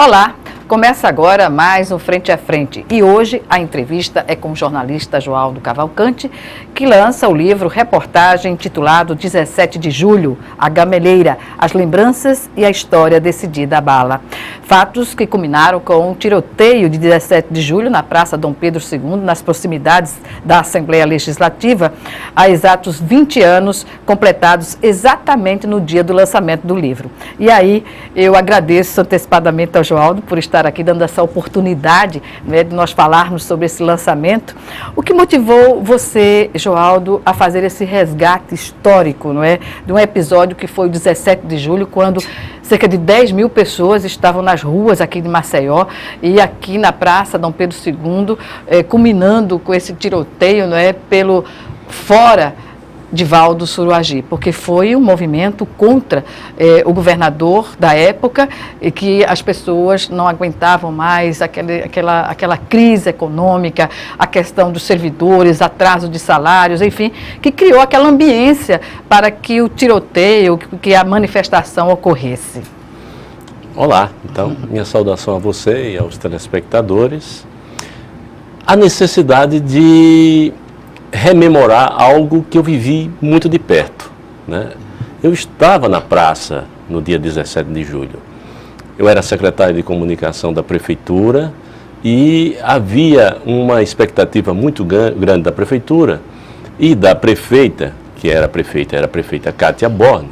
Olá, começa agora mais um Frente a Frente e hoje a entrevista é com o jornalista Joaldo Cavalcante, que lança o livro reportagem intitulado 17 de Julho, A Gameleira, as lembranças e a história decidida à bala. Fatos que culminaram com o tiroteio de 17 de julho na Praça Dom Pedro II, nas proximidades da Assembleia Legislativa, há exatos 20 anos, completados exatamente no dia do lançamento do livro. E aí eu agradeço antecipadamente ao Joaldo por estar aqui dando essa oportunidade, né, de nós falarmos sobre esse lançamento. O que motivou você, Joaldo, a fazer esse resgate histórico, não é, de um episódio que foi o 17 de julho, quando cerca de 10 mil pessoas estavam nas ruas aqui de Maceió e aqui na Praça Dom Pedro II, culminando com esse tiroteio, não é, pelo fora de Valdo Suruagi, porque foi um movimento contra o governador da época e que as pessoas não aguentavam mais aquela crise econômica, a questão dos servidores, atraso de salários, enfim, que criou aquela ambiência para que o tiroteio, que a manifestação ocorresse. Olá, então, minha saudação a você e aos telespectadores. A necessidade de rememorar algo que eu vivi muito de perto, né? Eu estava na praça no dia 17 de julho. Eu era secretário de comunicação da prefeitura e havia uma expectativa muito grande da prefeitura e da prefeita, que era a prefeita Cátia Borne,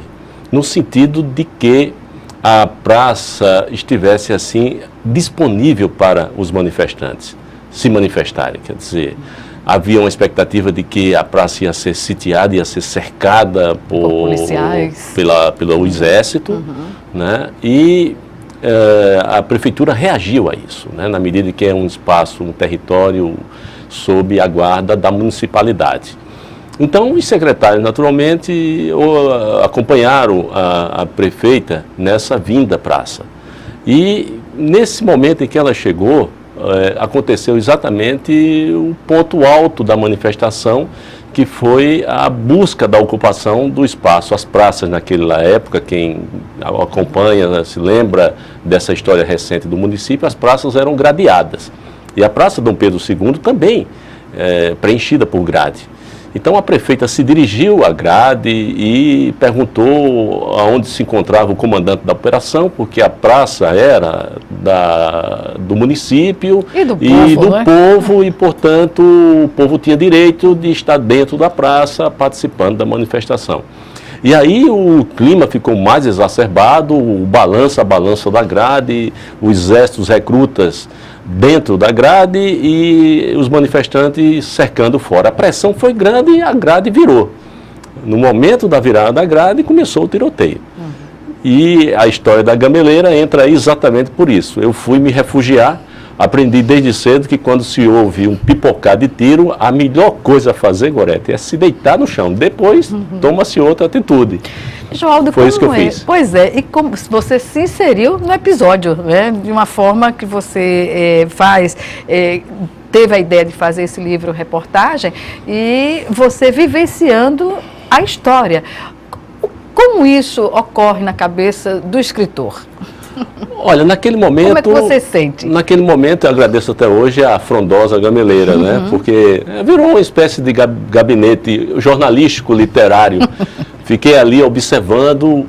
no sentido de que a praça estivesse assim disponível para os manifestantes se manifestarem, quer dizer, havia uma expectativa de que a praça ia ser sitiada, ia ser cercada por policiais, pelo exército, né? E a prefeitura reagiu a isso, né? Na medida que é um espaço, um território sob a guarda da municipalidade. Então, os secretários, naturalmente, acompanharam a prefeita nessa vinda à praça. E, nesse momento em que ela chegou, aconteceu exatamente o ponto alto da manifestação, que foi a busca da ocupação do espaço. As praças naquela época, quem acompanha, né, se lembra dessa história recente do município, as praças eram gradeadas. E a Praça Dom Pedro II também preenchida por grade. Então a prefeita se dirigiu à grade e perguntou aonde se encontrava o comandante da operação, porque a praça era do município e do povo, e, portanto, o povo tinha direito de estar dentro da praça participando da manifestação. E aí o clima ficou mais exacerbado, o balança da grade, o exército, os recrutas dentro da grade e os manifestantes cercando fora. A pressão foi grande e a grade virou. No momento da virada da grade começou o tiroteio. E a história da Gameleira entra exatamente por isso. Eu fui me refugiar, aprendi desde cedo que quando se ouve um pipocar de tiro, a melhor coisa a fazer, Gorete, é se deitar no chão. Depois toma-se outra atitude. Joaldo, foi isso que eu fiz. Pois é, e como você se inseriu no episódio, né, de uma forma que você teve a ideia de fazer esse livro reportagem e você vivenciando a história. Como isso ocorre na cabeça do escritor? Olha, naquele momento... Como é que você sente? Naquele momento, eu agradeço até hoje a frondosa Gameleira, né? Porque virou uma espécie de gabinete jornalístico, literário. Fiquei ali observando,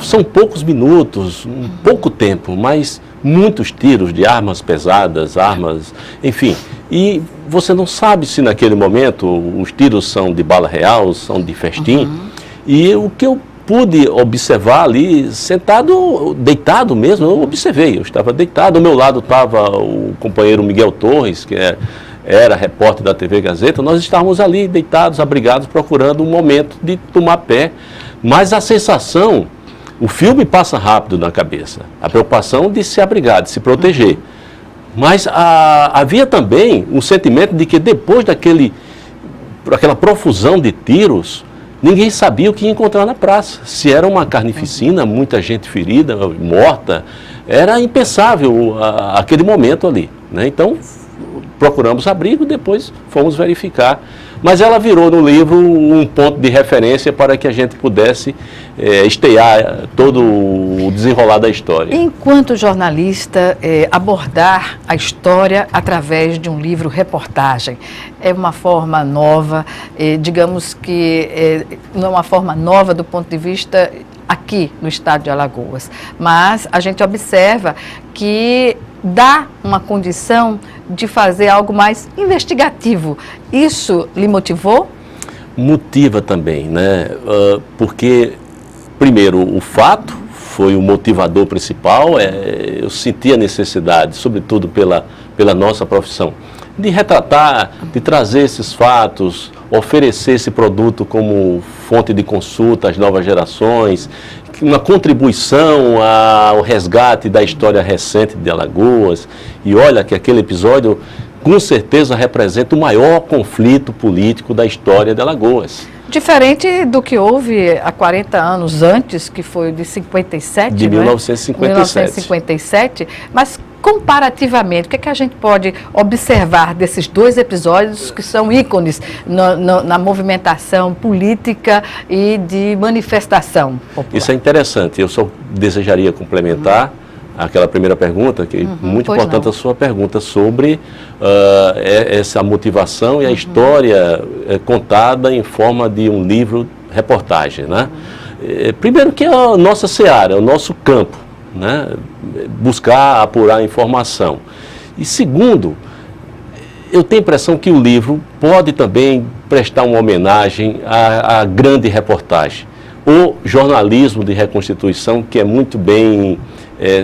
são poucos minutos, pouco tempo, mas muitos tiros de armas pesadas, enfim. E você não sabe se naquele momento os tiros são de bala real, são de festim. E o que eu pude observar ali, sentado, deitado mesmo, eu observei, eu estava deitado, ao meu lado estava o companheiro Miguel Torres, que era repórter da TV Gazeta. Nós estávamos ali deitados, abrigados, procurando um momento de tomar pé, mas a sensação, o filme passa rápido na cabeça, a preocupação de se abrigar, de se proteger, mas havia também um sentimento de que depois daquela profusão de tiros, ninguém sabia o que ia encontrar na praça. Se era uma carnificina, muita gente ferida, morta, era impensável aquele momento ali, né? Então, procuramos abrigo, depois fomos verificar Mas ela virou no livro um ponto de referência para que a gente pudesse estear todo o desenrolar da história. Enquanto jornalista, abordar a história através de um livro-reportagem é uma forma nova, digamos que não é uma forma nova do ponto de vista aqui no estado de Alagoas, mas a gente observa que dá uma condição de fazer algo mais investigativo. Isso lhe motivou? Motiva também, né? Porque, primeiro, o fato foi o motivador principal. Eu senti a necessidade, sobretudo pela nossa profissão, de retratar, de trazer esses fatos, oferecer esse produto como fonte de consulta às novas gerações, uma contribuição ao resgate da história recente de Alagoas. E olha que aquele episódio com certeza representa o maior conflito político da história de Alagoas. Diferente do que houve há 40 anos antes, que foi de 57, de 1957. Mas comparativamente, o que é que a gente pode observar desses dois episódios que são ícones na movimentação política e de manifestação popular? Isso é interessante. Eu só desejaria complementar aquela primeira pergunta, que é muito importante a sua pergunta sobre essa motivação e a história contada em forma de um livro-reportagem, né? Primeiro que é a nossa seara, é o nosso campo, né? Buscar apurar informação. E segundo, eu tenho a impressão que o livro pode também prestar uma homenagem à grande reportagem, o jornalismo de reconstituição, que é muito bem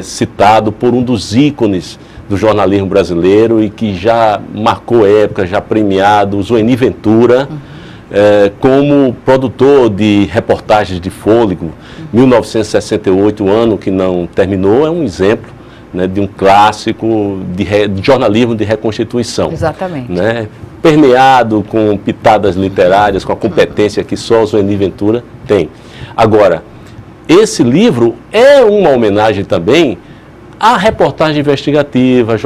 citado por um dos ícones do jornalismo brasileiro e que já marcou época, já premiado, o Zueni Ventura, como produtor de reportagens de fôlego. 1968, o ano que não terminou, é um exemplo, né, de um clássico de jornalismo de reconstituição. Exatamente. Né, permeado com pitadas literárias, com a competência que só o Zueni Ventura tem. Agora, esse livro é uma homenagem também à reportagem investigativa,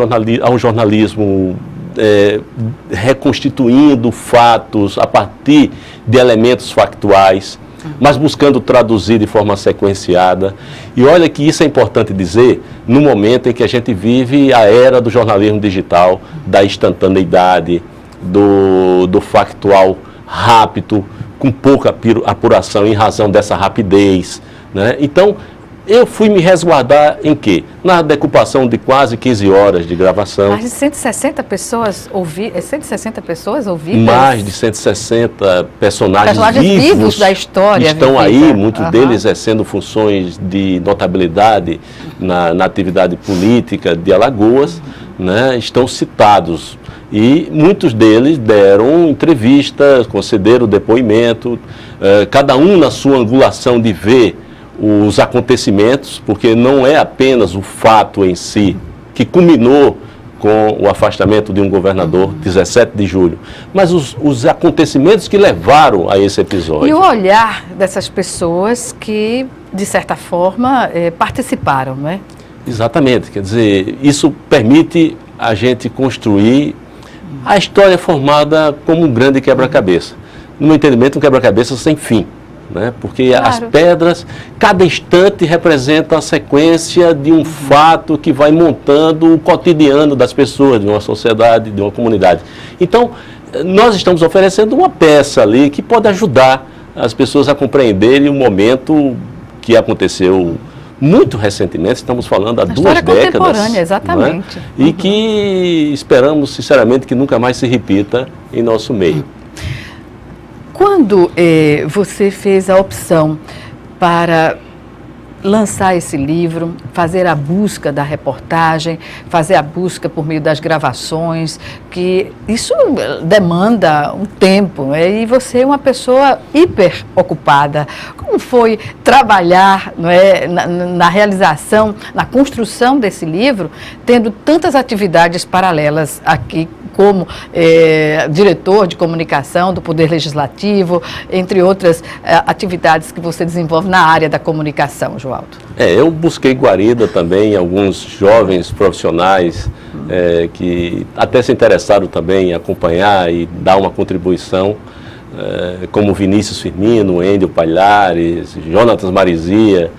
ao jornalismo reconstituindo fatos a partir de elementos factuais, mas buscando traduzir de forma sequenciada. E olha que isso é importante dizer no momento em que a gente vive a era do jornalismo digital, da instantaneidade, do factual rápido, com pouca apuração em razão dessa rapidez, né? Então, eu fui me resguardar em quê? Na decupação de quase 15 horas de gravação. Mais de 160 pessoas ouvidas? 160 pessoas ouvidas? Mais de 160 personagens vivos da história estão vivida. Aí, muitos deles exercendo funções de notabilidade na atividade política de Alagoas, né? Estão citados. E muitos deles deram entrevistas, concederam depoimento, cada um na sua angulação de ver os acontecimentos, porque não é apenas o fato em si que culminou com o afastamento de um governador, 17 de julho, mas os acontecimentos que levaram a esse episódio. E o olhar dessas pessoas que, de certa forma, participaram, não é? Exatamente, quer dizer, isso permite a gente construir a história formada como um grande quebra-cabeça. No meu entendimento, um quebra-cabeça sem fim, né? Porque as pedras, cada instante representa a sequência de um fato que vai montando o cotidiano das pessoas, de uma sociedade, de uma comunidade. Então, nós estamos oferecendo uma peça ali que pode ajudar as pessoas a compreenderem o momento que aconteceu muito recentemente, estamos falando há 2 décadas. História contemporânea, exatamente. Né? E que esperamos, sinceramente, que nunca mais se repita em nosso meio. Quando você fez a opção para lançar esse livro, fazer a busca da reportagem, fazer a busca por meio das gravações, que isso demanda um tempo, né? E você é uma pessoa hiper ocupada. Como foi trabalhar, não é, na realização, na construção desse livro, tendo tantas atividades paralelas aqui como diretor de comunicação do Poder Legislativo, entre outras atividades que você desenvolve na área da comunicação, Joaldo. Eu busquei guarida também em alguns jovens profissionais que até se interessaram também em acompanhar e dar uma contribuição, como Vinícius Firmino, Êndio Palhares, Jonatas Marizia,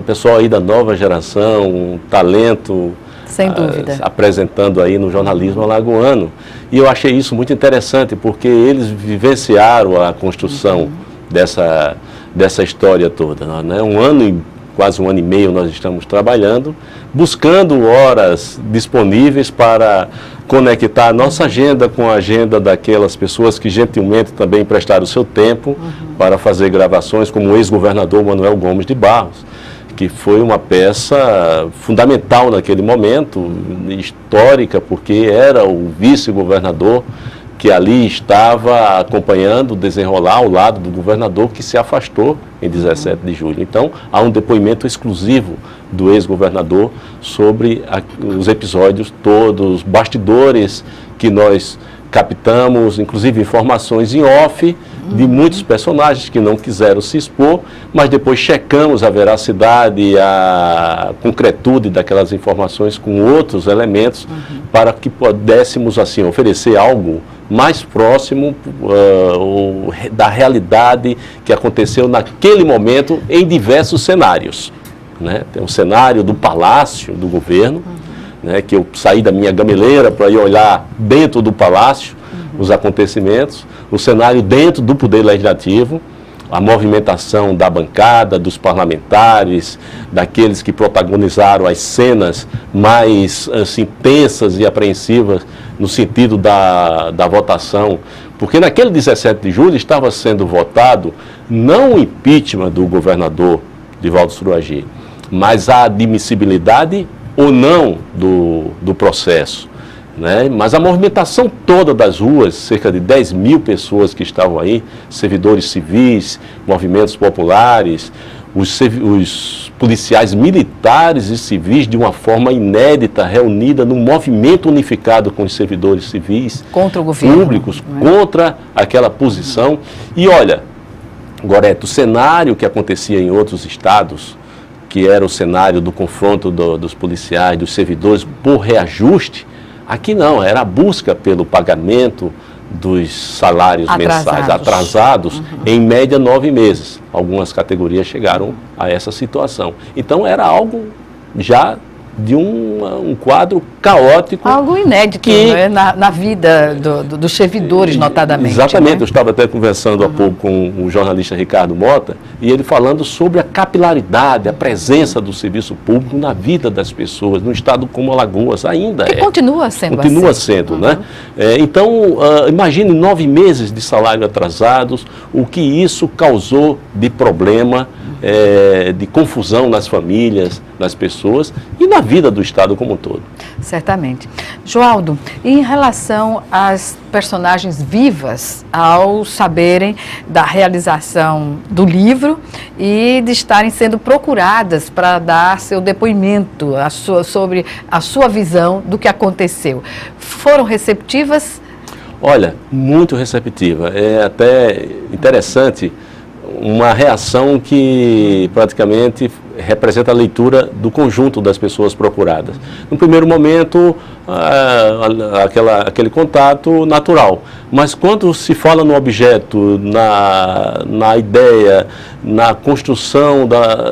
pessoal aí da nova geração, um talento, sem dúvida, apresentando aí no jornalismo alagoano. E eu achei isso muito interessante, porque eles vivenciaram a construção dessa história toda, né? Quase um ano e meio nós estamos trabalhando, buscando horas disponíveis para conectar a nossa agenda com a agenda daquelas pessoas que gentilmente também prestaram o seu tempo para fazer gravações, como o ex-governador Manuel Gomes de Barros, que foi uma peça fundamental naquele momento, histórica, porque era o vice-governador que ali estava acompanhando o desenrolar ao lado do governador, que se afastou em 17 de julho. Então, há um depoimento exclusivo do ex-governador sobre os episódios todos, os bastidores que nós captamos, inclusive informações em off de muitos personagens que não quiseram se expor, mas depois checamos a veracidade e a concretude daquelas informações com outros elementos para que pudéssemos assim oferecer algo mais próximo da realidade que aconteceu naquele momento em diversos cenários, né? Tem um cenário do palácio do governo, né, que eu saí da minha gameleira para ir olhar dentro do palácio os acontecimentos, o cenário dentro do Poder Legislativo, a movimentação da bancada, dos parlamentares, daqueles que protagonizaram as cenas mais assim, tensas e apreensivas no sentido da votação, porque naquele 17 de julho estava sendo votado não o impeachment do governador Divaldo Suruagi, mas a admissibilidade ou não do processo, né? Mas a movimentação toda das ruas, cerca de 10 mil pessoas que estavam aí, servidores civis, movimentos populares, os policiais militares e civis de uma forma inédita, reunida num movimento unificado com os servidores civis, contra o governo, públicos, contra aquela posição. E olha, Gorete, o cenário que acontecia em outros estados, que era o cenário do confronto dos policiais, dos servidores por reajuste, aqui não, era a busca pelo pagamento dos salários mensais atrasados, em média 9 meses. Algumas categorias chegaram a essa situação. Então era algo já de um quadro caótico. Algo inédito, né? na vida dos servidores, notadamente. Exatamente, né? Eu estava até conversando há pouco com o jornalista Ricardo Mota, e ele falando sobre a capilaridade, a presença do serviço público na vida das pessoas, num estado como Alagoas, ainda que continua sendo continua assim. sendo, né? Então, imagine 9 meses de salário atrasados, o que isso causou de problema, de confusão nas famílias, nas pessoas e na vida do Estado como um todo. Certamente. Joaldo, em relação às personagens vivas, ao saberem da realização do livro e de estarem sendo procuradas para dar seu depoimento sobre a sua visão do que aconteceu, foram receptivas? Olha, muito receptiva. É até interessante uma reação que praticamente representa a leitura do conjunto das pessoas procuradas. No primeiro momento, aquele contato natural, mas quando se fala no objeto, na ideia, na construção,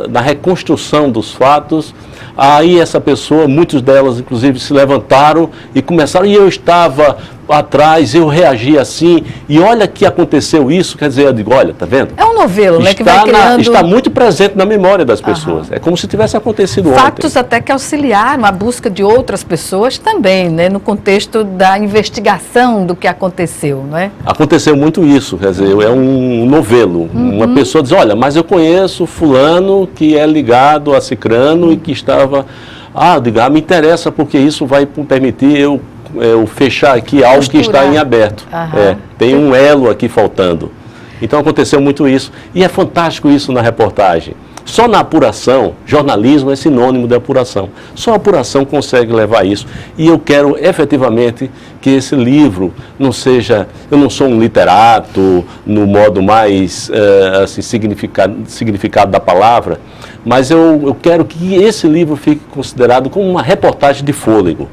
na reconstrução dos fatos, aí essa pessoa, muitas delas inclusive se levantaram e começaram, e eu estava atrás, eu reagi assim, e olha que aconteceu isso, quer dizer, eu digo, olha, tá vendo? É um novelo, né, que vai criando... Está muito presente na memória das pessoas, é como se tivesse acontecido ontem. Fatos até que auxiliaram a busca de outras pessoas também, né, no contexto da investigação do que aconteceu, não é? Aconteceu muito isso, quer dizer, é um novelo, uma pessoa diz, olha, mas eu conheço fulano que é ligado a cicrano e que estava, me interessa porque isso vai permitir eu fechar aqui algo que está em aberto. Tem um elo aqui faltando. Então aconteceu muito isso. E é fantástico isso na reportagem. Só na apuração, jornalismo é sinônimo de apuração. Só a apuração consegue levar isso. E eu quero efetivamente que esse livro não seja... Eu não sou um literato no modo mais assim, significado da palavra, mas eu quero que esse livro fique considerado como uma reportagem de fôlego,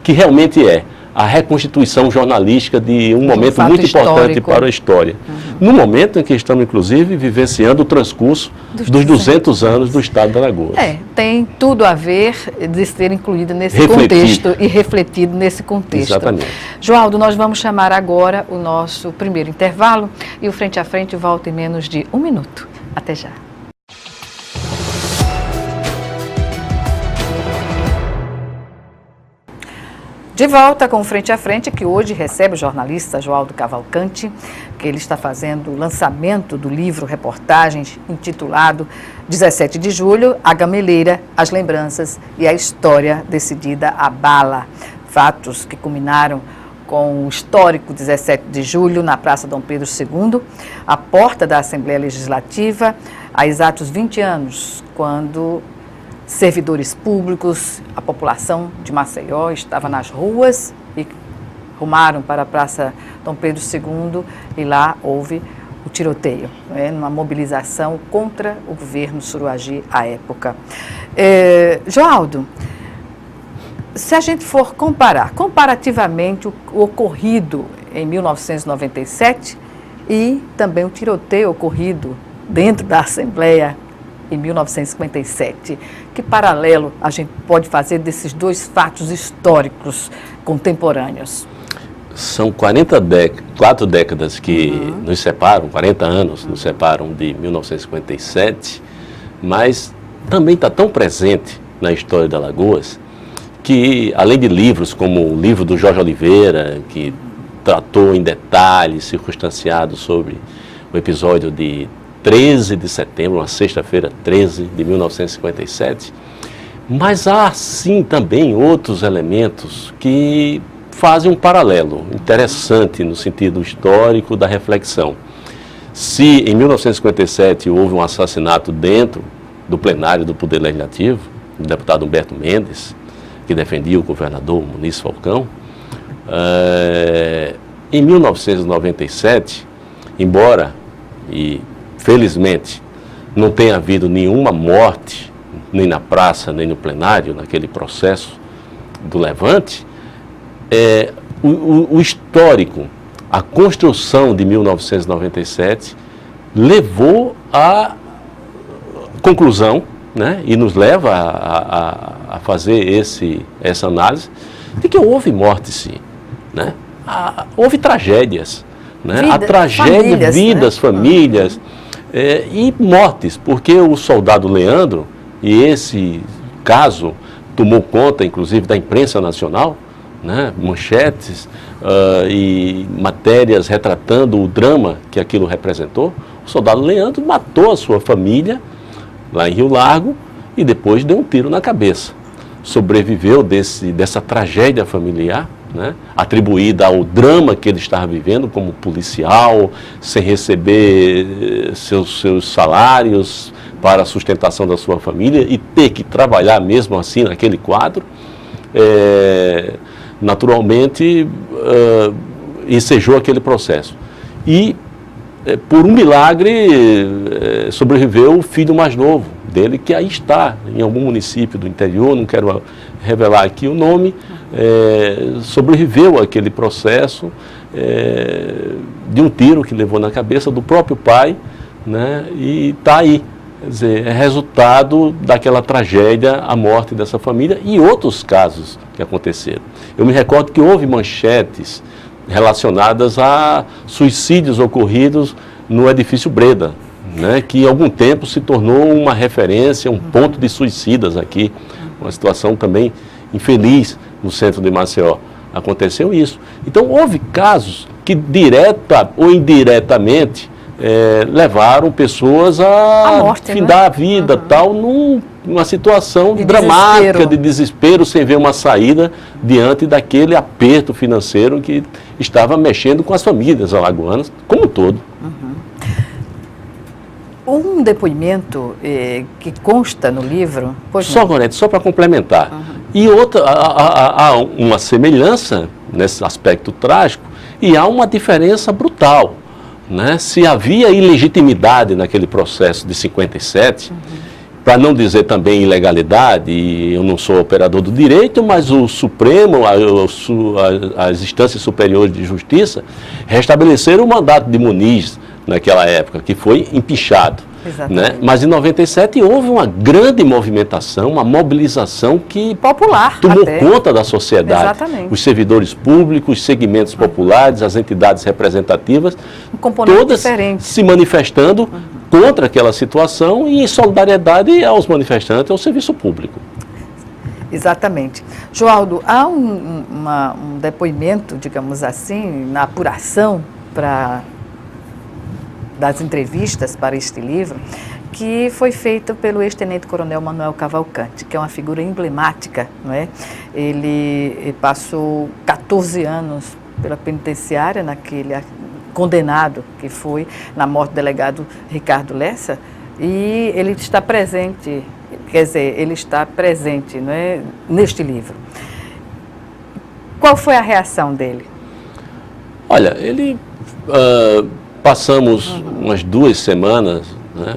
que realmente é a reconstituição jornalística de um momento muito importante para a história. No momento em que estamos, inclusive, vivenciando o transcurso dos 200 anos do Estado de Alagoas. Tem tudo a ver de ser incluído nesse contexto e refletido nesse contexto. Exatamente. Joaldo, nós vamos chamar agora o nosso primeiro intervalo e o Frente a Frente volta em menos de 1 minuto. Até já. De volta com o Frente a Frente, que hoje recebe o jornalista Joaldo Cavalcante, que ele está fazendo o lançamento do livro reportagens intitulado 17 de Julho, A Gameleira, as Lembranças e a História Decidida à Bala. Fatos que culminaram com o histórico 17 de julho na Praça Dom Pedro II, à porta da Assembleia Legislativa, há exatos 20 anos, quando servidores públicos, a população de Maceió estava nas ruas e rumaram para a Praça Dom Pedro II e lá houve o tiroteio, numa mobilização contra o governo Suruagi à época. Joaldo, se a gente for comparar comparativamente o ocorrido em 1997 e também o tiroteio ocorrido dentro da Assembleia em 1957. Que paralelo a gente pode fazer desses dois fatos históricos contemporâneos? São 4 décadas que nos separam, 40 anos nos separam de 1957, mas também está tão presente na história de Alagoas que, além de livros como o livro do Jorge Oliveira, que tratou em detalhes, circunstanciado sobre o episódio de 13 de setembro, uma sexta-feira 13 de 1957, mas há sim também outros elementos que fazem um paralelo interessante no sentido histórico da reflexão. Se em 1957 houve um assassinato dentro do plenário do Poder Legislativo, do deputado Humberto Mendes, que defendia o governador Muniz Falcão, em 1997, embora felizmente, não tem havido nenhuma morte, nem na praça, nem no plenário, naquele processo do Levante, o histórico, a construção de 1997, levou à conclusão, né, e nos leva a fazer essa análise, de que houve morte, sim. Né? Houve tragédias. Né? A tragédia, vidas, famílias, e mortes, porque o soldado Leandro, e esse caso tomou conta, inclusive, da imprensa nacional, né? Manchetes e matérias retratando o drama que aquilo representou. O soldado Leandro matou a sua família lá em Rio Largo e depois deu um tiro na cabeça. Sobreviveu dessa tragédia familiar, né, atribuída ao drama que ele estava vivendo como policial, sem receber seus salários para a sustentação da sua família e ter que trabalhar mesmo assim naquele quadro. Naturalmente, ensejou aquele processo. E, por um milagre, sobreviveu o filho mais novo dele, que aí está, em algum município do interior, não quero revelar aqui o nome, sobreviveu àquele processo de um tiro que levou na cabeça do próprio pai, né, e está aí. Quer dizer, é resultado daquela tragédia, a morte dessa família e outros casos que aconteceram. Eu me recordo que houve manchetes relacionadas a suicídios ocorridos no edifício Breda, né, que em algum tempo se tornou uma referência, um ponto de suicidas aqui, uma situação também infeliz no centro de Maceió. Aconteceu isso. Então, houve casos que, direta ou indiretamente, levaram pessoas a morte, findar, né? a vida, tal, numa situação de dramática, desespero. de desespero, sem ver uma saída diante daquele aperto financeiro que estava mexendo com as famílias alagoanas, como um todo. Um depoimento que consta no livro... Só, Gorete, só para complementar. E outra, há uma semelhança nesse aspecto trágico e há uma diferença brutal. Né? Se havia ilegitimidade naquele processo de 57, para não dizer também ilegalidade, e eu não sou operador do direito, mas o Supremo, as instâncias superiores de justiça, restabeleceram o mandato de Muniz naquela época, que foi empichado. Né? Mas em 97 houve uma grande movimentação, uma mobilização que popular, tomou conta da sociedade. Exatamente. Os servidores públicos, os segmentos populares, as entidades representativas, todas diferente. Se manifestando contra aquela situação e em solidariedade aos manifestantes, ao serviço público. Exatamente. Joaldo, há um depoimento, digamos assim, na apuração das entrevistas para este livro, que foi feito pelo ex-tenente-coronel Manuel Cavalcante, que é uma figura emblemática, não é? Ele passou 14 anos pela penitenciária, condenado que foi na morte do delegado Ricardo Lessa, e ele está presente, não é, neste livro. Qual foi a reação dele? Olha, ele... Passamos umas 2 semanas, né,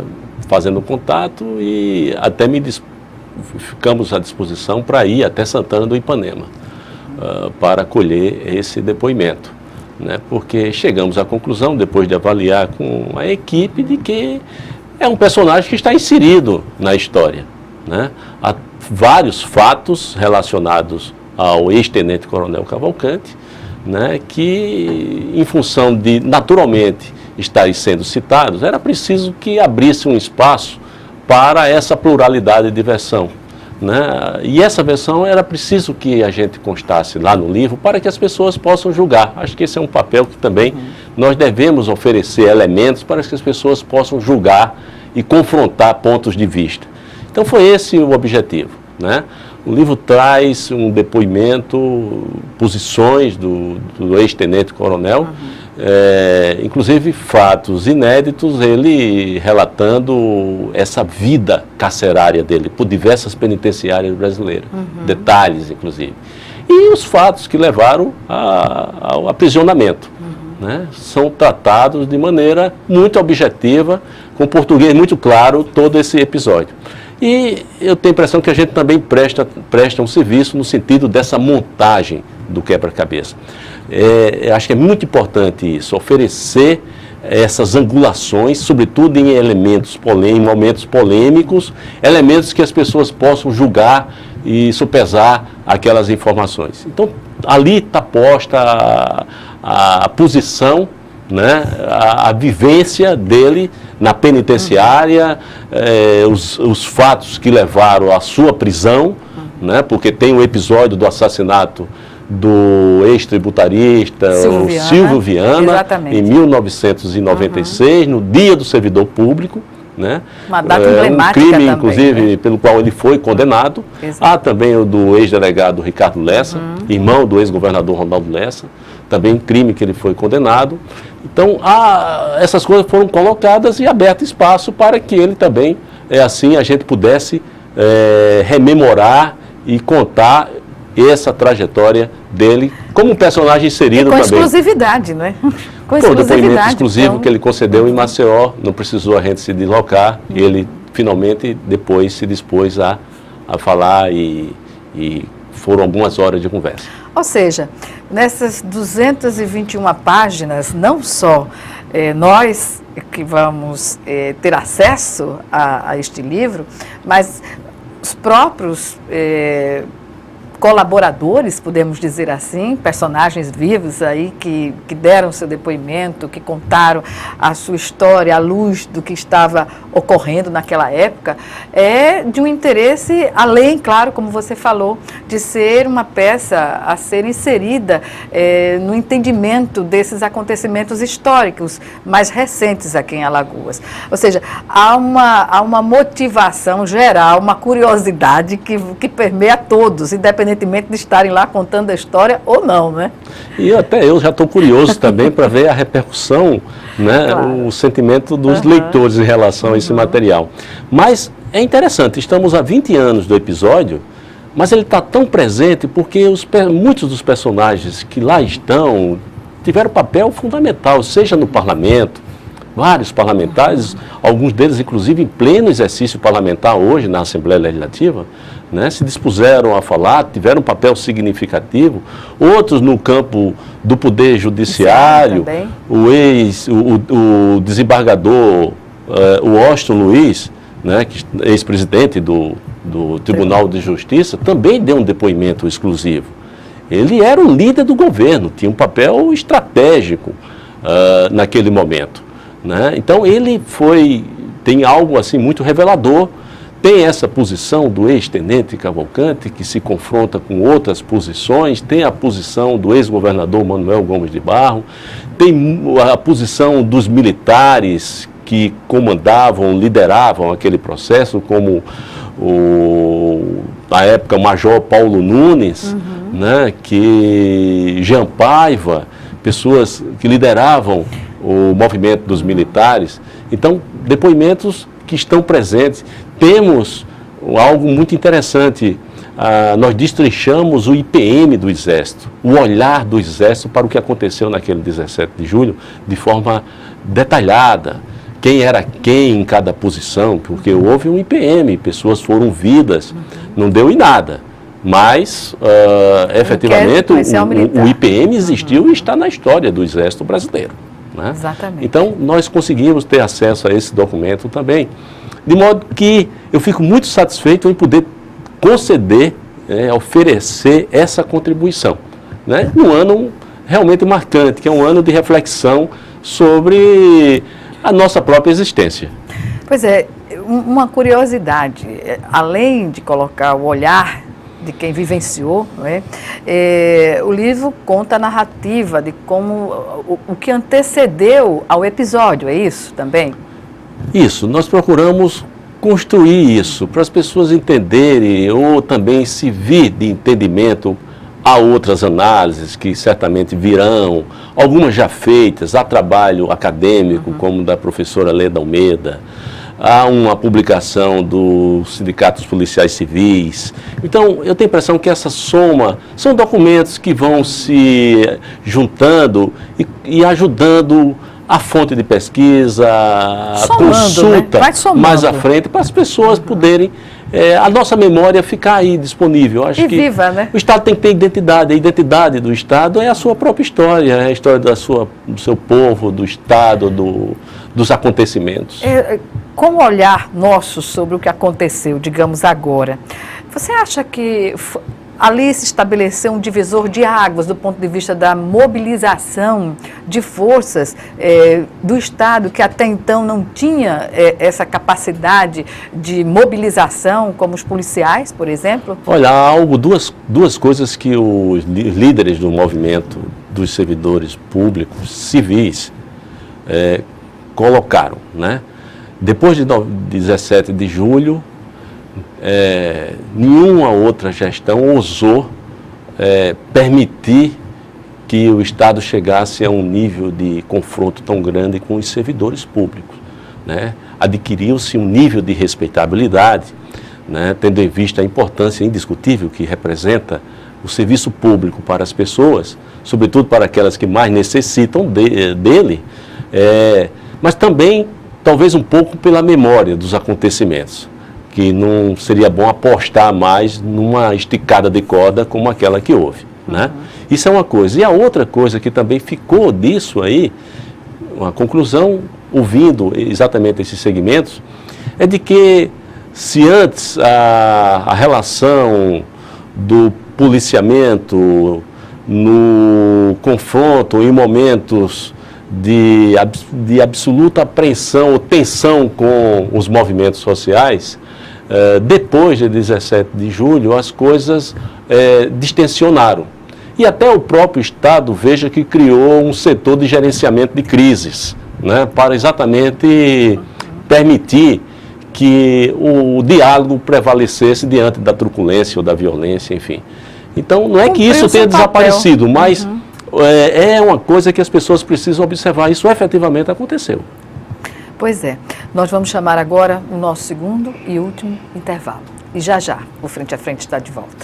fazendo contato e até ficamos à disposição para ir até Santana do Ipanema para colher esse depoimento. Né, porque chegamos à conclusão, depois de avaliar com a equipe, de que é um personagem que está inserido na história. Né? Há vários fatos relacionados ao ex-tenente-coronel Cavalcante, né, que, em função de, naturalmente, estarem sendo citados, era preciso que abrisse um espaço para essa pluralidade de versão. Né? E essa versão era preciso que a gente constasse lá no livro para que as pessoas possam julgar. Acho que esse é um papel que também nós devemos oferecer elementos para que as pessoas possam julgar e confrontar pontos de vista. Então foi esse o objetivo. Né? O livro traz um depoimento, posições do ex-tenente-coronel, inclusive fatos inéditos, ele relatando essa vida carcerária dele por diversas penitenciárias brasileiras, detalhes inclusive. E os fatos que levaram ao aprisionamento. Né? São tratados de maneira muito objetiva, com português muito claro, todo esse episódio. E eu tenho a impressão que a gente também presta um serviço no sentido dessa montagem do quebra-cabeça. Acho que é muito importante isso, oferecer essas angulações, sobretudo em em momentos polêmicos, elementos que as pessoas possam julgar e sopesar aquelas informações. Então, ali está posta a posição, né, a vivência dele na penitenciária, os fatos que levaram à sua prisão, né, porque tem um episódio do assassinato do ex-tributarista Silvio Viana, em 1996, no Dia do Servidor Público. Né? Uma data emblemática um crime, também, inclusive, né? Pelo qual ele foi condenado. Há também o do ex-delegado Ricardo Lessa, irmão do ex-governador Ronaldo Lessa, também um crime que ele foi condenado. Então, essas coisas foram colocadas e aberto espaço para que ele também, assim, a gente pudesse rememorar e contar essa trajetória dele como um personagem inserido também. Com exclusividade, não é? Com o depoimento exclusivo então... que ele concedeu em Maceió, não precisou a gente se deslocar, ele finalmente depois se dispôs a falar e foram algumas horas de conversa. Ou seja, nessas 221 páginas, não só nós que vamos ter acesso a este livro, mas os próprios colaboradores, podemos dizer assim, personagens vivos aí que deram seu depoimento, que contaram a sua história à luz do que estava ocorrendo naquela época, é de um interesse, além, claro, como você falou, de ser uma peça a ser inserida no entendimento desses acontecimentos históricos mais recentes aqui em Alagoas. Ou seja, há uma motivação geral, uma curiosidade que permeia todos, independente independentemente de estarem lá contando a história ou não, né? E até eu já estou curioso também para ver a repercussão, né, claro, o sentimento dos leitores em relação a esse material. Mas é interessante, estamos há 20 anos do episódio, mas ele está tão presente porque muitos dos personagens que lá estão tiveram papel fundamental, seja no parlamento, vários parlamentares, alguns deles inclusive em pleno exercício parlamentar hoje na Assembleia Legislativa, né, se dispuseram a falar, tiveram um papel significativo, outros no campo do Poder Judiciário, o desembargador Washington Luiz, né, ex-presidente do Tribunal de Justiça, também deu um depoimento exclusivo. Ele era o líder do governo, tinha um papel estratégico naquele momento, né? Então ele tem algo assim muito revelador, tem essa posição do ex-tenente Cavalcante, que se confronta com outras posições, tem a posição do ex-governador Manuel Gomes de Barro, tem a posição dos militares que comandavam, lideravam aquele processo, como na época o Major Paulo Nunes, né, Jean Paiva, pessoas que lideravam o movimento dos militares. Então, depoimentos que estão presentes. Temos algo muito interessante, nós destrinchamos o IPM do Exército, o olhar do Exército para o que aconteceu naquele 17 de julho, de forma detalhada. Quem era quem em cada posição, porque houve um IPM, pessoas foram vidas, não deu em nada. Mas, efetivamente, o IPM existiu e está na história do Exército Brasileiro, né? Exatamente. Então, nós conseguimos ter acesso a esse documento também, de modo que eu fico muito satisfeito em poder conceder, oferecer essa contribuição, né? Num ano realmente marcante, que é um ano de reflexão sobre a nossa própria existência. Pois é, uma curiosidade, além de colocar o olhar de quem vivenciou, não é? O livro conta a narrativa de como o que antecedeu ao episódio, é isso também? Isso, nós procuramos construir isso para as pessoas entenderem ou também servir de entendimento a outras análises que certamente virão, algumas já feitas, há trabalho acadêmico, como da professora Leda Almeida, há uma publicação do Sindicato dos Policiais Civis. Então, eu tenho a impressão que essa soma são documentos que vão se juntando e ajudando a fonte de pesquisa, a consulta, né? Mais à frente, para as pessoas poderem, a nossa memória ficar aí disponível. Acho que viva, né? O Estado tem que ter identidade. A identidade do Estado é a sua própria história, é a história do seu povo, do Estado, dos acontecimentos. Com o olhar nosso sobre o que aconteceu, digamos agora, você acha que ali se estabeleceu um divisor de águas do ponto de vista da mobilização de forças do Estado, que até então não tinha essa capacidade de mobilização, como os policiais, por exemplo? Olha, há duas coisas que os líderes do movimento dos servidores públicos civis colocaram, né? Depois de 17 de julho, nenhuma outra gestão ousou permitir que o Estado chegasse a um nível de confronto tão grande com os servidores públicos, né? Adquiriu-se um nível de respeitabilidade, né? Tendo em vista a importância indiscutível que representa o serviço público para as pessoas, sobretudo para aquelas que mais necessitam dele, mas também, talvez um pouco pela memória dos acontecimentos, que não seria bom apostar mais numa esticada de corda como aquela que houve, né? Isso é uma coisa. E a outra coisa que também ficou disso aí, uma conclusão, ouvindo exatamente esses segmentos, é de que se antes a relação do policiamento no confronto em momentos de absoluta apreensão ou tensão com os movimentos sociais, depois de 17 de julho, as coisas distensionaram. E até o próprio Estado, veja que criou um setor de gerenciamento de crises, né, para exatamente permitir que o diálogo prevalecesse diante da truculência ou da violência, enfim. Então, não é que isso tenha desaparecido, mas é uma coisa que as pessoas precisam observar. Isso efetivamente aconteceu. Pois é. Nós vamos chamar agora o nosso segundo e último intervalo. E já já, o Frente a Frente está de volta.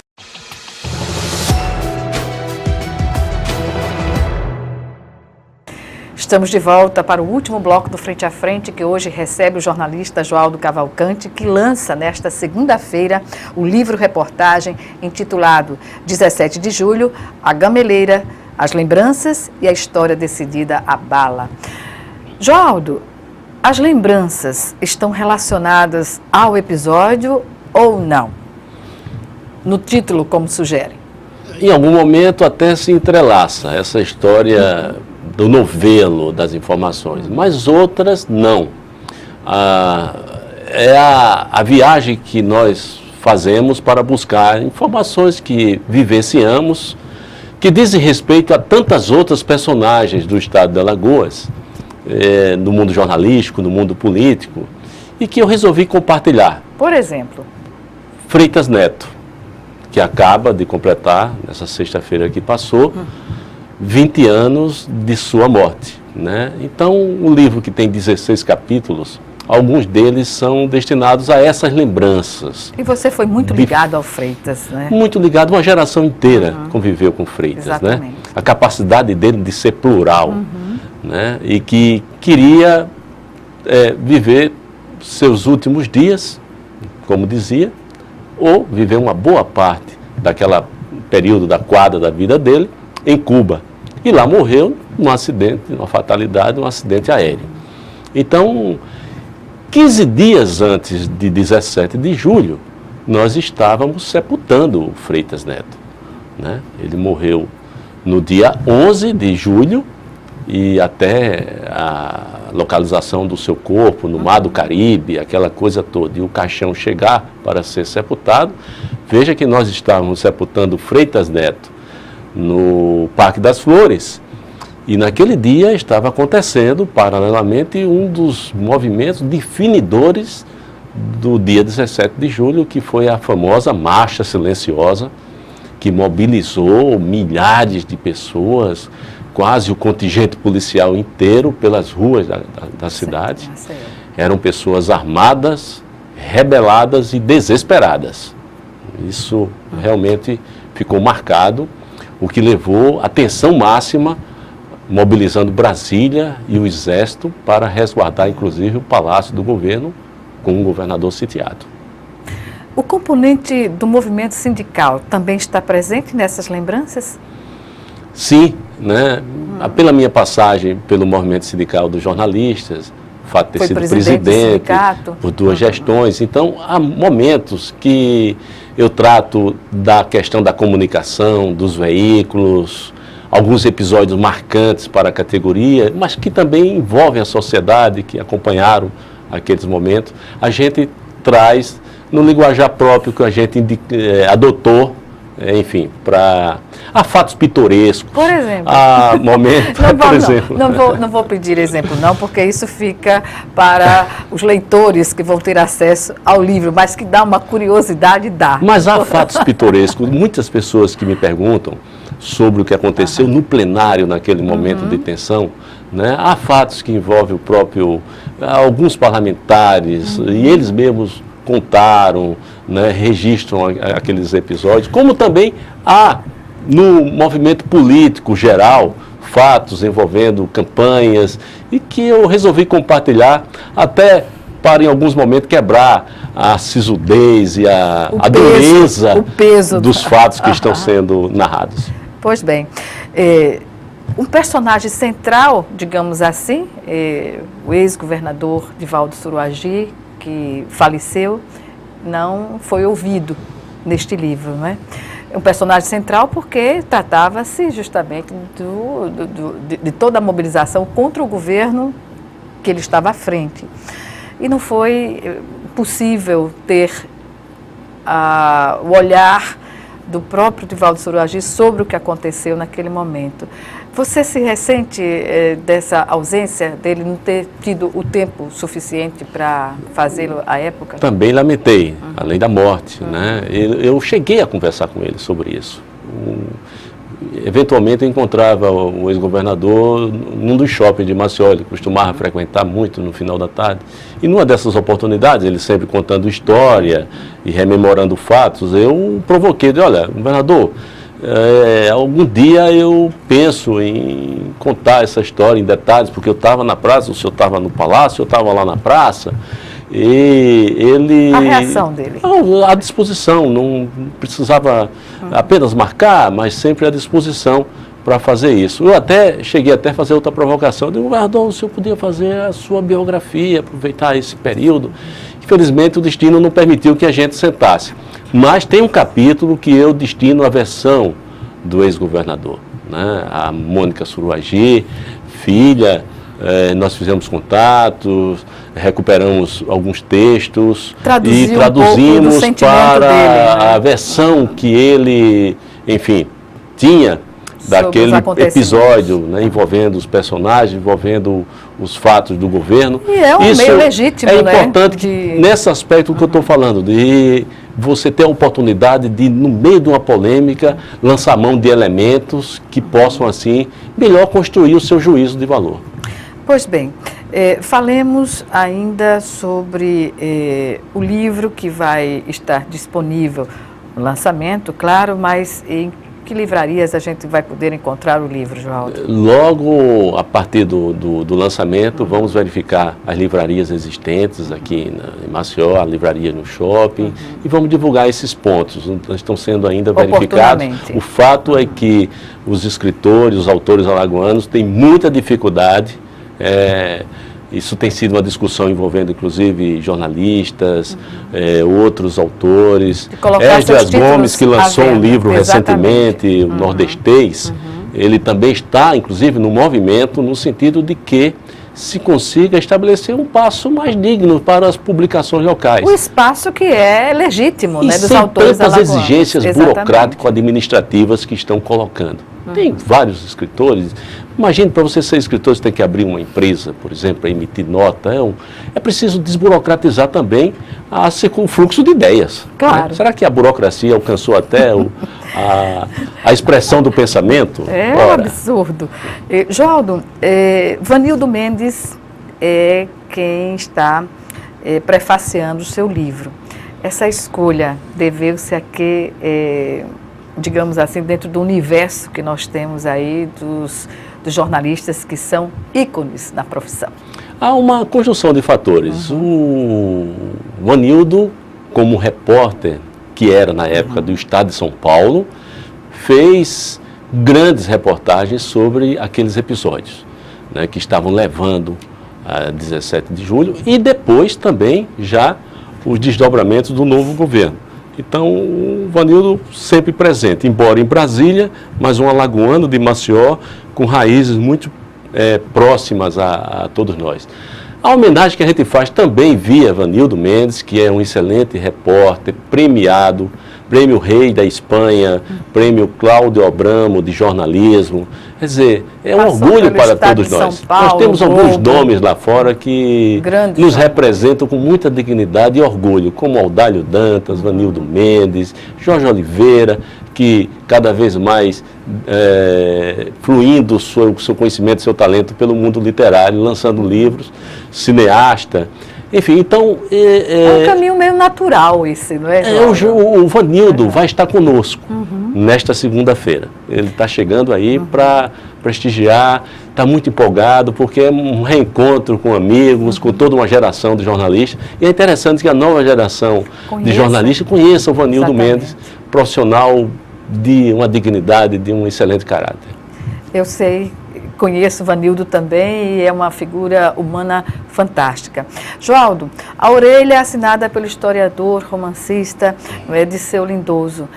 Estamos de volta para o último bloco do Frente a Frente, que hoje recebe o jornalista Joaldo Cavalcante, que lança nesta segunda-feira o livro-reportagem intitulado 17 de Julho, A Gameleira, as lembranças e a história decidida à bala. Joaldo, as lembranças estão relacionadas ao episódio ou não? No título, como sugere. Em algum momento até se entrelaça essa história do novelo das informações, mas outras não. É a viagem que nós fazemos para buscar informações que vivenciamos, que dizem respeito a tantas outras personagens do estado de Alagoas, no mundo jornalístico, no mundo político, e que eu resolvi compartilhar. Por exemplo? Freitas Neto, que acaba de completar, nessa sexta-feira que passou, 20 anos de sua morte, né? Então, o livro, que tem 16 capítulos, alguns deles são destinados a essas lembranças. E você foi muito ligado ao Freitas, né? Muito ligado, uma geração inteira conviveu com Freitas, exatamente, né? A capacidade dele de ser plural, né? E que queria viver seus últimos dias, como dizia, ou viver uma boa parte daquela período da quadra da vida dele em Cuba. E lá morreu num acidente, numa fatalidade, um acidente aéreo. Então, 15 dias antes de 17 de julho, nós estávamos sepultando o Freitas Neto, né? Ele morreu no dia 11 de julho, e até a localização do seu corpo no Mar do Caribe, aquela coisa toda, e o caixão chegar para ser sepultado. Veja que nós estávamos sepultando Freitas Neto no Parque das Flores, e naquele dia estava acontecendo, paralelamente, um dos movimentos definidores do dia 17 de julho, que foi a famosa Marcha Silenciosa, que mobilizou milhares de pessoas, quase o contingente policial inteiro pelas ruas da cidade. Eram pessoas armadas, rebeladas e desesperadas. Isso realmente ficou marcado, o que levou a tensão máxima, mobilizando Brasília e o Exército para resguardar, inclusive, o Palácio do Governo, com o governador sitiado. O componente do movimento sindical também está presente nessas lembranças? Sim, né? Pela minha passagem pelo movimento sindical dos jornalistas, o fato de ter sido presidente por 2 gestões. Então, há momentos que eu trato da questão da comunicação, dos veículos, alguns episódios marcantes para a categoria, mas que também envolvem a sociedade, que acompanharam aqueles momentos. A gente traz no linguajar próprio que a gente adotou, enfim, para fatos pitorescos. Por exemplo. Momentos, por exemplo. Não vou pedir exemplo não, porque isso fica para os leitores que vão ter acesso ao livro, mas que dá uma curiosidade, dá. Mas há fatos pitorescos. Muitas pessoas que me perguntam sobre o que aconteceu no plenário naquele momento de tensão, né? Há fatos que envolvem alguns parlamentares, e eles mesmos contaram, né, registram aqueles episódios, como também há no movimento político geral fatos envolvendo campanhas, e que eu resolvi compartilhar até para, em alguns momentos, quebrar a sisudez e a dureza dos fatos que estão sendo narrados. Pois bem, um personagem central, digamos assim, o ex-governador Divaldo Suruagi, que faleceu, não foi ouvido neste livro, não é? Um personagem central porque tratava-se justamente de toda a mobilização contra o governo que ele estava à frente. E não foi possível ter o olhar do próprio Divaldo Suruagi sobre o que aconteceu naquele momento. Você se ressente dessa ausência dele, não ter tido o tempo suficiente para fazê-lo à época? Também lamentei, além da morte, né? Eu cheguei a conversar com ele sobre isso. Eventualmente eu encontrava o ex-governador num dos shoppings de Maceió, ele costumava frequentar muito no final da tarde. E numa dessas oportunidades, ele sempre contando história e rememorando fatos, eu provoquei, olha, governador, algum dia eu penso em contar essa história em detalhes, porque eu estava na praça, o senhor estava no palácio, eu estava lá na praça. E ele... A reação dele? À disposição, não precisava apenas marcar, mas sempre à disposição para fazer isso. Eu cheguei até a fazer outra provocação. Eu digo, governador, o senhor podia fazer a sua biografia, aproveitar esse período. Infelizmente o destino não permitiu que a gente sentasse. Mas tem um capítulo que eu destino à versão do ex-governador, né? A Mônica Suruagi, filha. Nós fizemos contatos, recuperamos alguns textos e traduzimos para dele, né? a versão que ele, enfim, tinha daquele episódio, né, envolvendo os personagens, envolvendo os fatos do governo. E é um meio legítimo, né? É importante que, nesse aspecto que eu estou falando, de você ter a oportunidade de, no meio de uma polêmica, lançar mão de elementos que possam, assim, melhor construir o seu juízo de valor. Pois bem, falemos ainda sobre o livro que vai estar disponível no lançamento, claro, mas em que livrarias a gente vai poder encontrar o livro, Joaldo? Logo a partir do lançamento, vamos verificar as livrarias existentes aqui em Maceió, a livraria no shopping, e vamos divulgar esses pontos. Estão sendo ainda verificados. O fato é que os escritores, os autores alagoanos têm muita dificuldade. Isso tem sido uma discussão envolvendo inclusive jornalistas, outros autores. Esdras Gomes, que lançou um livro recentemente, o Nordestês, ele também está inclusive no movimento no sentido de que se consiga estabelecer um passo mais digno para as publicações locais. O espaço que é legítimo, né, dos sem autores tantas alagoanos. Exigências burocrático-administrativas que estão colocando. Tem vários escritores. Imagine, para você ser escritor, você tem que abrir uma empresa, por exemplo, para emitir nota. É preciso desburocratizar também o fluxo de ideias. Claro. Né? Será que a burocracia alcançou até a expressão do pensamento? É um absurdo. Joaldo, Vanildo Mendes é quem está prefaciando o seu livro. Essa escolha deveu-se a que, digamos assim, dentro do universo que nós temos aí dos jornalistas que são ícones na profissão? Há uma conjunção de fatores. O Vanildo, como repórter que era na época do Estado de São Paulo, fez grandes reportagens sobre aqueles episódios, né, que estavam levando a 17 de julho e depois também já os desdobramentos do novo governo. Então, o Vanildo sempre presente, embora em Brasília, mas um alagoano de Maceió, com raízes muito próximas a todos nós. A homenagem que a gente faz também via Vanildo Mendes, que é um excelente repórter, premiado, Prêmio Rei da Espanha, Prêmio Cláudio Abramo de jornalismo. Quer dizer, é um orgulho para todos nós. Nós temos alguns nomes lá fora que nos representam com muita dignidade e orgulho, como Audálio Dantas, Vanildo Mendes, Jorge Oliveira, que cada vez mais fluindo o seu conhecimento, seu talento pelo mundo literário, lançando livros, cineasta. Enfim, então... É um caminho meio natural esse, não é? O Vanildo vai estar conosco nesta segunda-feira. Ele está chegando aí para prestigiar, está muito empolgado, porque é um reencontro com amigos, com toda uma geração de jornalistas. E é interessante que a nova geração de jornalistas conheça o Vanildo Mendes, profissional de uma dignidade, de um excelente caráter. Eu sei. Conheço o Vanildo também e é uma figura humana fantástica. Joaldo, A Orelha, assinada pelo historiador, romancista Dirceu Lindoso.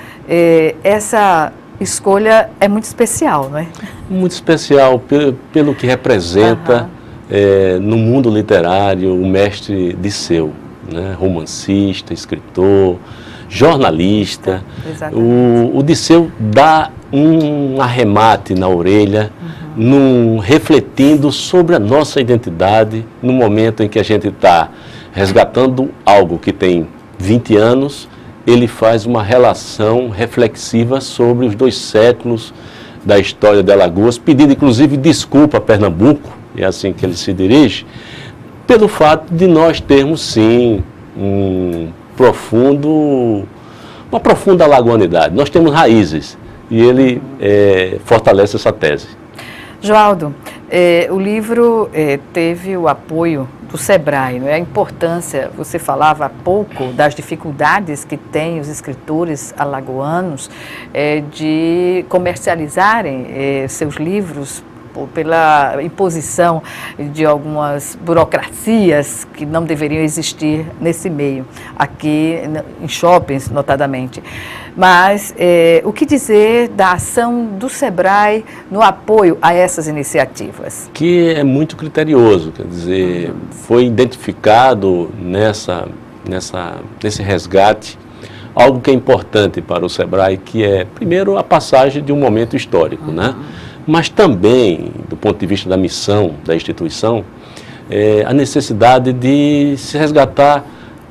Essa escolha é muito especial, não é? Muito especial pelo que representa no mundo literário o mestre Dirceu, né? Romancista, escritor, jornalista. O Dirceu dá um arremate na orelha, refletindo sobre a nossa identidade no momento em que a gente está resgatando algo que tem 20 anos ele faz uma relação reflexiva sobre os 2 séculos da história de Alagoas, pedindo inclusive desculpa a Pernambuco, é assim que ele se dirige, pelo fato de nós termos sim uma profunda alagoanidade. Nós temos raízes e ele fortalece essa tese. Joaldo, o livro teve o apoio do SEBRAE, não é? A importância, você falava há pouco das dificuldades que têm os escritores alagoanos de comercializarem seus livros pela imposição de algumas burocracias que não deveriam existir nesse meio, aqui em shoppings, notadamente. Mas o que dizer da ação do SEBRAE no apoio a essas iniciativas? Que é muito criterioso, quer dizer, foi identificado nesse resgate algo que é importante para o SEBRAE, que é, primeiro, a passagem de um momento histórico, né? Mas também, do ponto de vista da missão da instituição, a necessidade de se resgatar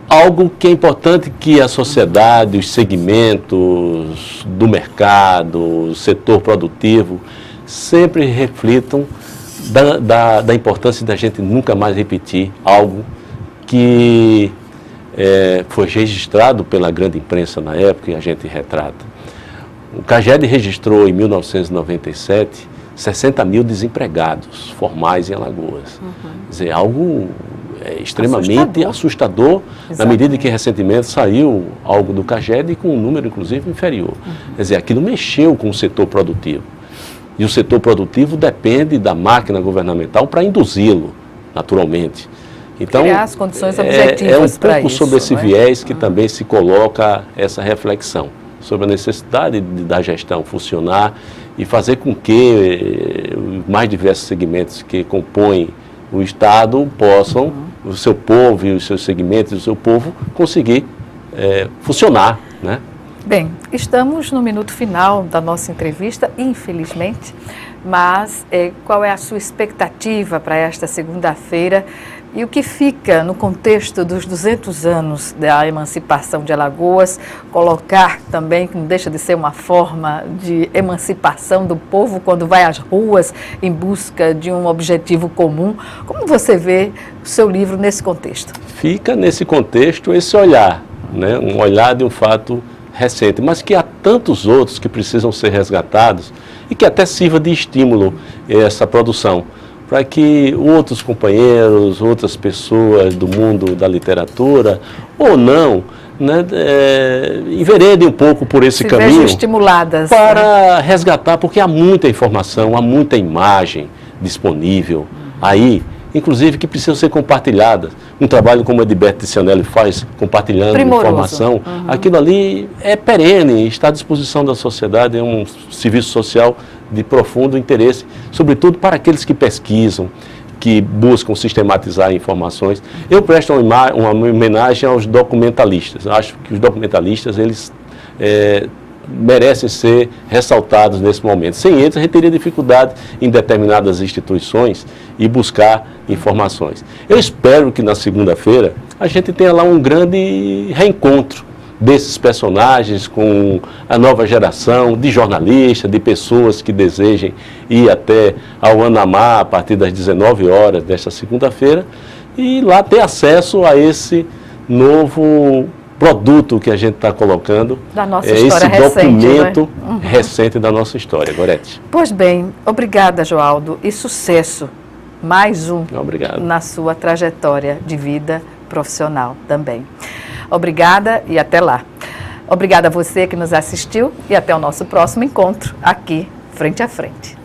algo que é importante que a sociedade, os segmentos do mercado, o setor produtivo, sempre reflitam da importância da gente nunca mais repetir algo que foi registrado pela grande imprensa na época e a gente retrata. O CAGED registrou em 1997 60 mil desempregados formais em Alagoas. Quer dizer, algo extremamente assustador na medida em que recentemente saiu algo do CAGED com um número inclusive inferior. Quer dizer, aquilo mexeu com o setor produtivo. E o setor produtivo depende da máquina governamental para induzi-lo, naturalmente. Então, criar as condições objetivas é um pouco isso, sobre esse viés que também se coloca essa reflexão sobre a necessidade da gestão funcionar e fazer com que os mais diversos segmentos que compõem o Estado possam, o seu povo e os seus segmentos, o seu povo, conseguir funcionar, né? Bem, estamos no minuto final da nossa entrevista, infelizmente, mas qual é a sua expectativa para esta segunda-feira e o que fica no contexto dos 200 anos da emancipação de Alagoas, colocar também que não deixa de ser uma forma de emancipação do povo quando vai às ruas em busca de um objetivo comum. Como você vê o seu livro nesse contexto? Fica nesse contexto esse olhar, né? Um olhar de um fato recente, mas que há tantos outros que precisam ser resgatados e que até sirva de estímulo essa produção, para que outros companheiros, outras pessoas do mundo da literatura, ou não, né, enveredem um pouco por esse caminho. Sejam estimuladas. Para resgatar, porque há muita informação, há muita imagem disponível aí, inclusive que precisam ser compartilhadas. Um trabalho como o Edberto Tizianelli faz, compartilhando informação, aquilo ali é perene, está à disposição da sociedade, é um serviço social de profundo interesse, sobretudo para aqueles que pesquisam, que buscam sistematizar informações. Eu presto uma homenagem aos documentalistas. Eu acho que os documentalistas, eles merecem ser ressaltados nesse momento. Sem eles, a gente teria dificuldade em determinadas instituições e buscar informações. Eu espero que na segunda-feira a gente tenha lá um grande reencontro desses personagens com a nova geração de jornalistas, de pessoas que desejem ir até ao Anamá a partir das 19 horas desta segunda-feira e lá ter acesso a esse novo produto que a gente está colocando, da nossa história esse documento recente, né? Recente da nossa história. Gorete. Pois bem, obrigada, Joaldo, e sucesso, mais um, Obrigado. Na sua trajetória de vida profissional também. Obrigada e até lá. Obrigada a você que nos assistiu e até o nosso próximo encontro aqui, frente a frente.